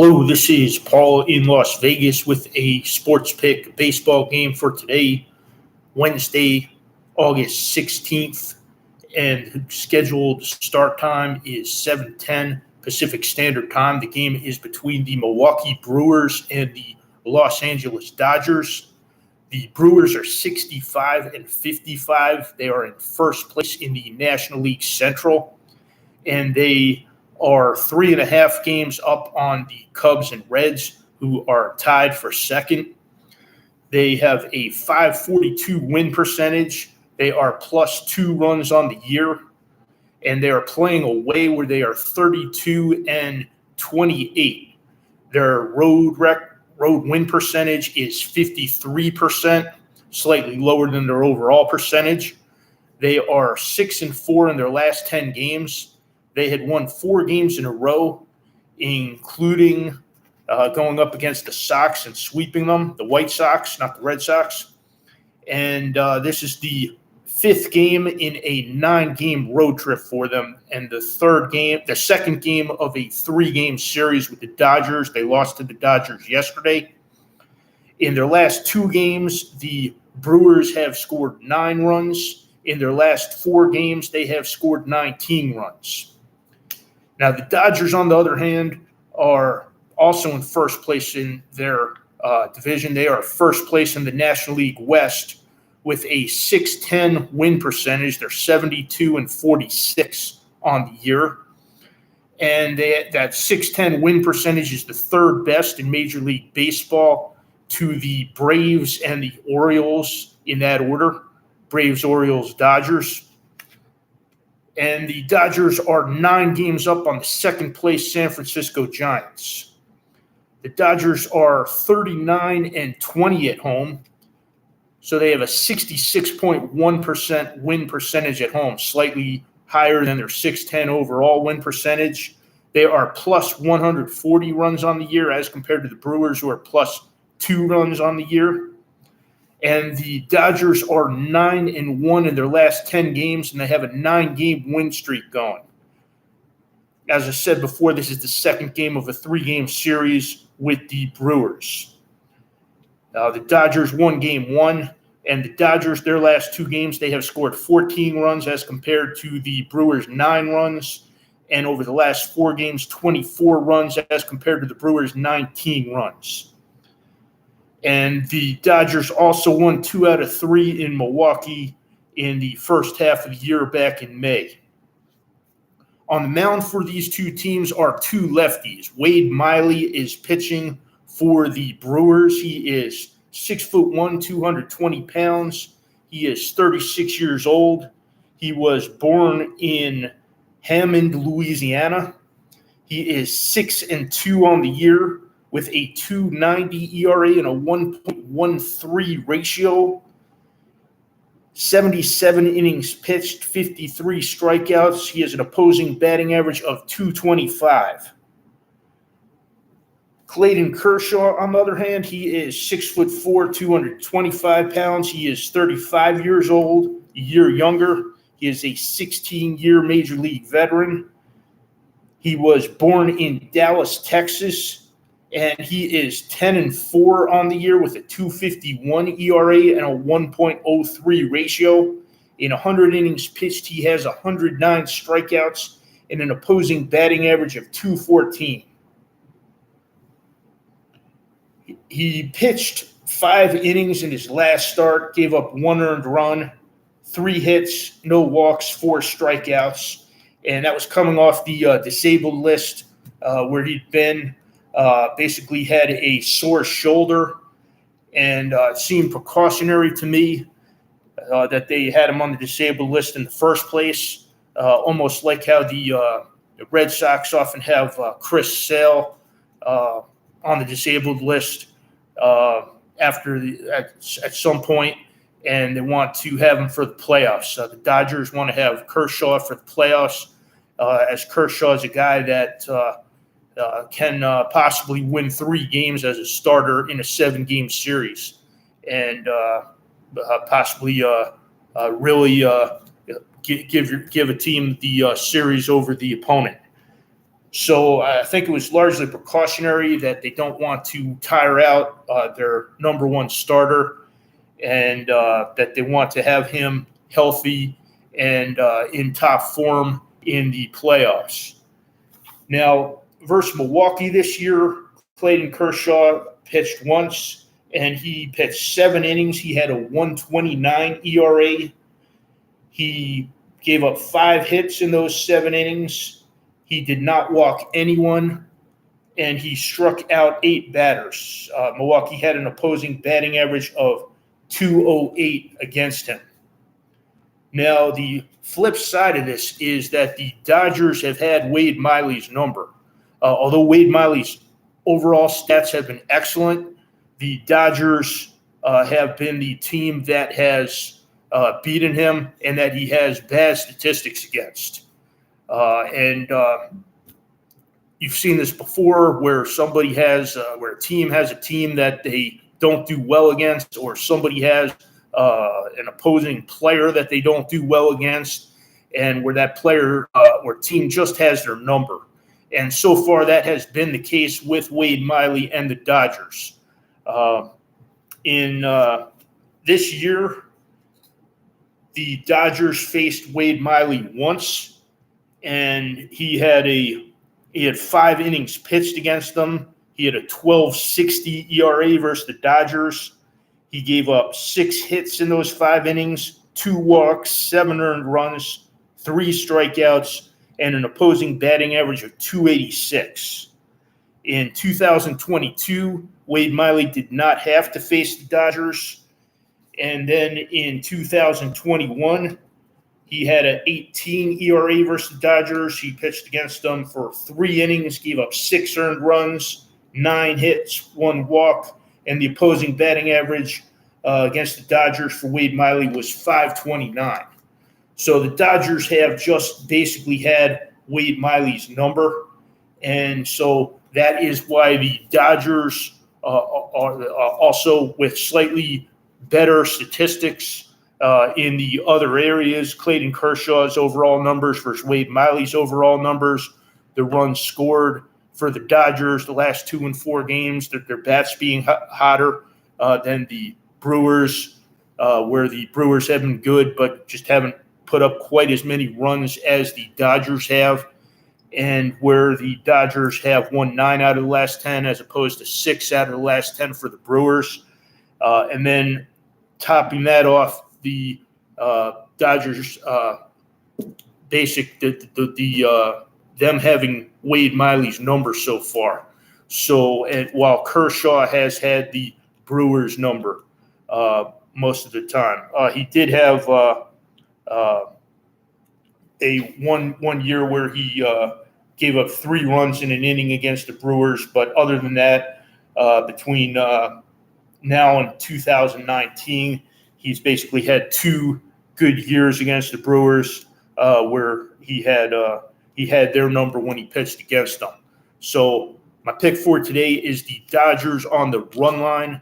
Hello, this is Paul in Las Vegas with a sports pick baseball game for today, Wednesday, August 16th, and scheduled start time is 7:10 Pacific Standard Time. The game is between the Milwaukee Brewers and the Los Angeles Dodgers. The Brewers are 65-55. They are in first place in the National League Central, and they are 3.5 games up on the Cubs and Reds, who are tied for second. They have a .542 win percentage. They are plus 2 runs on the year, and they are playing away where they are 32-28. Their road win percentage is 53%, slightly lower than their overall percentage. They are 6-4 in their last 10 games. They had won 4 games in a row, including going up against the Sox and sweeping them, the White Sox, not the Red Sox. And this is the 5th game in a 9-game road trip for them, and the second game of a 3-game series with the Dodgers. They lost to the Dodgers yesterday. In their last 2 games, the Brewers have scored 9 runs. In their last 4 games, they have scored 19 runs. Now, the Dodgers, on the other hand, are also in first place in their division. They are first place in the National League West with a .610 win percentage. They're 72-46 on the year. And that .610 win percentage is the 3rd best in Major League Baseball to the Braves and the Orioles in that order. Braves, Orioles, Dodgers. And the Dodgers are 9 games up on the second-place San Francisco Giants. The Dodgers are 39-20 at home, so they have a 66.1% win percentage at home, slightly higher than their .610 overall win percentage. They are plus 140 runs on the year as compared to the Brewers, who are plus 2 runs on the year. And the Dodgers are 9-1 in their last 10 games, and they have a 9-game win streak going. As I said before, this is the second game of a 3-game series with the Brewers. The Dodgers won game 1, and the Dodgers, their last 2 games, they have scored 14 runs as compared to the Brewers' 9 runs. And over the last 4 games, 24 runs as compared to the Brewers' 19 runs. And the Dodgers also won 2 out of 3 in Milwaukee in the first half of the year back in May. On the mound for these 2 teams are 2 lefties. Wade Miley is pitching for the Brewers. He is 6'1", 220 pounds. He is 36 years old. He was born in Hammond, Louisiana. He is 6-2 on the year, with a .290 ERA and a 1.13 ratio, 77 innings pitched, 53 strikeouts. He has an opposing batting average of .225. Clayton Kershaw, on the other hand, he is 6'4", 225 pounds. He is 35 years old, a year younger. He is a 16-year Major League veteran. He was born in Dallas, Texas, and he is 10-4 on the year with a .251 ERA and a 1.03 ratio. In 100 innings pitched, he has 109 strikeouts and an opposing batting average of .214. He pitched 5 innings in his last start, gave up 1 earned run, 3 hits, no walks, 4 strikeouts, and that was coming off the disabled list where he'd been. Basically had a sore shoulder, and it seemed precautionary to me that they had him on the disabled list in the first place, almost like how the Red Sox often have Chris Sale on the disabled list at some point, and they want to have him for the playoffs. The Dodgers want to have Kershaw for the playoffs, as Kershaw is a guy that can possibly win 3 games as a starter in a 7-game series, and possibly really give a team the series over the opponent. So I think it was largely precautionary that they don't want to tire out their number one starter, and that they want to have him healthy and in top form in the playoffs. Now, versus Milwaukee this year, Clayton Kershaw pitched once, and he pitched 7 innings. He had a 1.29 ERA. He gave up 5 hits in those 7 innings. He did not walk anyone, and he struck out 8 batters. Milwaukee had an opposing batting average of .208 against him. Now, the flip side of this is that the Dodgers have had Wade Miley's number. Although Wade Miley's overall stats have been excellent, the Dodgers have been the team that has beaten him and that he has bad statistics against. And you've seen this before where somebody has, where a team has a team that they don't do well against, or somebody has an opposing player that they don't do well against, and where that player or team just has their number. And so far, that has been the case with Wade Miley and the Dodgers. In this year, the Dodgers faced Wade Miley once, and he had 5 innings pitched against them. He had a 12.60 ERA versus the Dodgers. He gave up 6 hits in those 5 innings, 2 walks, 7 earned runs, 3 strikeouts, and an opposing batting average of .286. In 2022, Wade Miley did not have to face the Dodgers. And then in 2021, he had an 18 ERA versus the Dodgers. He pitched against them for 3 innings, gave up 6 earned runs, 9 hits, 1 walk, and the opposing batting average against the Dodgers for Wade Miley was .529. So the Dodgers have just basically had Wade Miley's number, and so that is why the Dodgers are also with slightly better statistics in the other areas. Clayton Kershaw's overall numbers versus Wade Miley's overall numbers, the runs scored for the Dodgers the last 2 and 4 games, their bats being hotter than the Brewers, where the Brewers have been good but just haven't put up quite as many runs as the Dodgers have, and where the Dodgers have won 9 out of the last 10 as opposed to 6 out of the last 10 for the Brewers. And then topping that off, the Dodgers them having Wade Miley's number so far. So, and while Kershaw has had the Brewers number most of the time, he did have a one year where he gave up 3 runs in an inning against the Brewers. But other than that, between now and 2019, he's basically had 2 good years against the Brewers where he had their number when he pitched against them. So my pick for today is the Dodgers on the run line,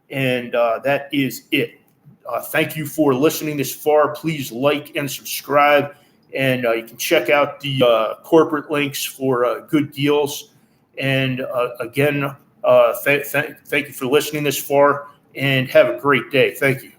and that is it. Thank you for listening this far. Please like and subscribe, and you can check out the corporate links for good deals. And again, thank you for listening this far, and have a great day. Thank you.